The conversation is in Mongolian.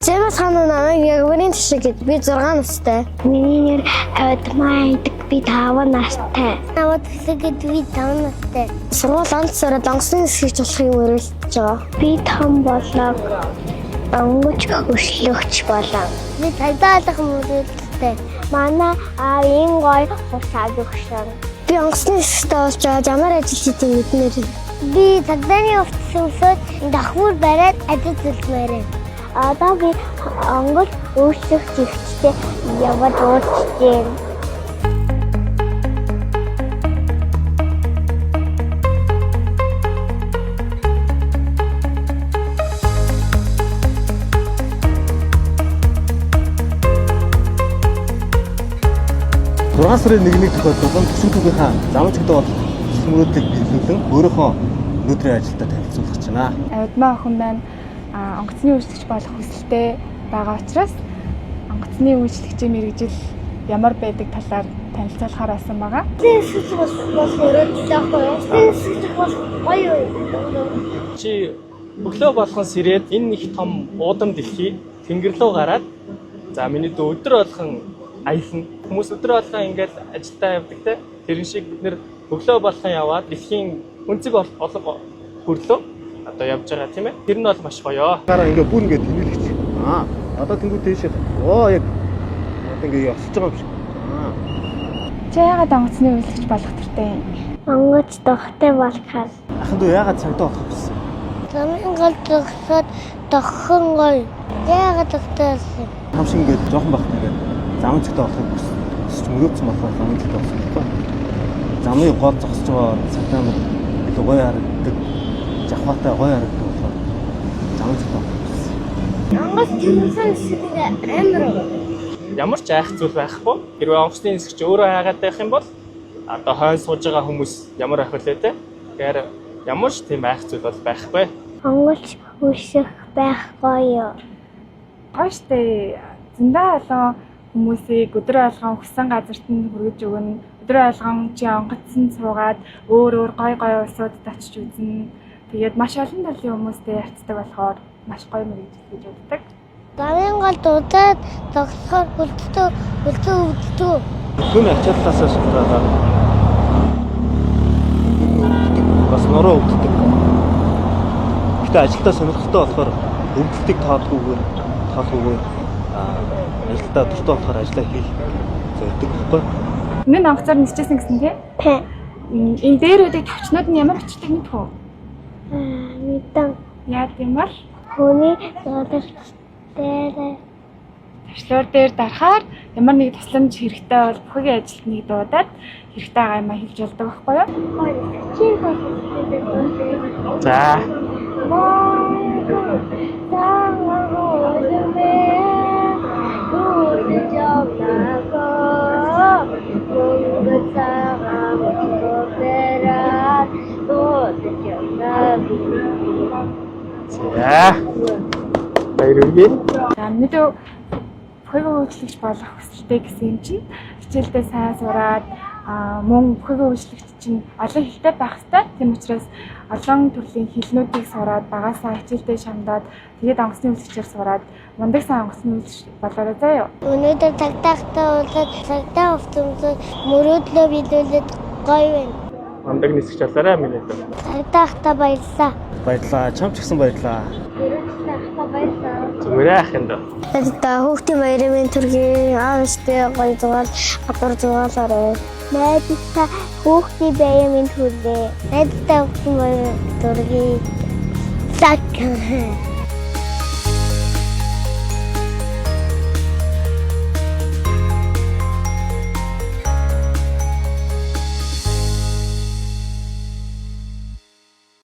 Зэвэс хааны намайг яг өрийн тишиг гэд би 6 настай. Миний нэр Авдмаа гэдэг би 5 настай. Намайг тишиг гэд би 5 настай. Сургууль онцороо онгоцны нисгэж болохыг мөрөлдөж байгаа. Би том болоо онгоц өшлөгч болоо. Би тагдаалах мөрөлдөлтэй. Манай аавын гой хусаад өгсөн. Би онгоцны нисгэж болж байгаа ямар ажил хийдэг мэднээр. Би цагдаагийн өвчтөд давхар бариад ажил зүлмээр. Одоо би онгоц өөрчлөгч ихтэй яваад уучдээ. Сарын 1-ний тохиолдолд төсөв түүхийнхаа замын цогтой болох сүмрүүдлийг биелүүлэн өөрийнхөө өнөөдрийн ажилдаа танилцуулах гэж байна. Авдмаа охин маань онгоцны үйлчлэгч болох хүсэлтэй байгаа учраас онгоцны үйлчлэгчийн мэргэжил ямар байдаг талаар танилцуулахаар асан байгаа. Тэсэж бол мөрөлдөлтэй. Тэсэж бол гоё. Чи өглөө болгон сэрээд энэ их том уудам дэлхий тэнгэр рүү гараад за миний дөө өдөр болгон аялна. Хүмүүс өдөр болгон ингээд ажилдаа явдаг те. Тэрэн шиг бид нэр өглөө болгон яваад дэлхийн өнцөг олон хөрлөө одоо явж байгаа тийм ээ. Тэр нь бол маш гоё. Гараа ингээд бүр ингээд тэмүүлэгч. Одоо тэнгуү тийшээ. Яг ингээд явсаж байгаа юм шиг. Чи яагаад онгоцны үйлчлэгч болох төртэй юм? Онгоц дохтой болоход. Ахын дүү яагаад цагдаа болох вэ? Замын гол төгсөд тоххон гоё. Яагаад төгсөсөн? Том шиг ингээд жоохон бахна ингээд замын цогтой болохыг хүсэж мөрөөдсөн болохоор замын цогтой болсон юм байна. Замын гол зогсож байгаа цагдаа нар илүү гоё харагддаг. Жахваатай гоё харагддаг болохоор замын цогтой болсон. Онгоц төгссөн шиг амар. Ямар ч айх зүйл байхгүй. Хэрвээ онгоцны нисгч өөрөө хайгаад байх юм бол одоо хойно сууж байгаа хүмүүс ямар ах вүлээ те. Тэгэхээр ямар ч тийм айх зүйл бол байхгүй. Онгоц өсөх байх гоё. Гоё штэ. Зөндөө олон хүмүүсийг өдөр алган хүссэн газарт нь хүргэж өгнө. Өдөр алган чи онгоцсонд суугаад өөр гой улсуудад очиж үзнэ. Тэгээд маш олон төрлийн хүмүүстэй харьцдаг болохоор маш гоё мэргэжил гэж боддог. Замын гол дуудаад тогтохоор үлддэг. Түүний ачааллаасаа шалтгаалаад бас нороо өвддөг. Гэтэ ажилдаа сонирхолтой болохоор өвдөлтийг тоолгүйгээр ажилдаа дуртай болохоор ажиллаа хийх зорддог байхгүй. Энэ онгоцоор нисчихсэн гэсэн тий? Тэ. Энэ дээрүүдийг тавчнууд нь ямар очдаг мэд хөө? Мэдэн. Яа гэмээр Хүний зорилт дээр тавчлуур дээр дарахаар ямар нэг тусламж хэрэгтэй бол бүхний ажилд нэг дуудаад хэрэгтэй байгаа юм хэлж болдог байхгүй юу? За. За. Баярлалаа. За мэдээ бүхний үйлчлэгч болох хүсэлтэй гэсэн юм чинь хичээлдээ сайн сураад мөн бүхний үйлчлэгч чинь олон хэлтэй байх хэрэгтэй. Тийм учраас олон төрлийн хэлнүүдийг сураад багасаа хичээлдээ шамдаад тэгээд онгоцны үйлчлэгчээр сураад мундаг сайн онгоцны үйлчлэгч болоорой заа юу. Өнөөдөр тагтаахтай болоод цагдаа өвчтөд мөрөөдлөө биелүүлээд гоё байна. Мундаг нисгч болоорой миний дөө. Тагтаахтай баярлалаа. Баярлаа. Чамч гисэн баярлаа. Зүгээр ахын дөө. Та хүүхдийн баярын төргийн аавчтай гоё зугаал гадар зугаалаарай. найдтай хүүхдийн баярын хүрээ. Найдтай хүүхдийн баярын төргийн цаг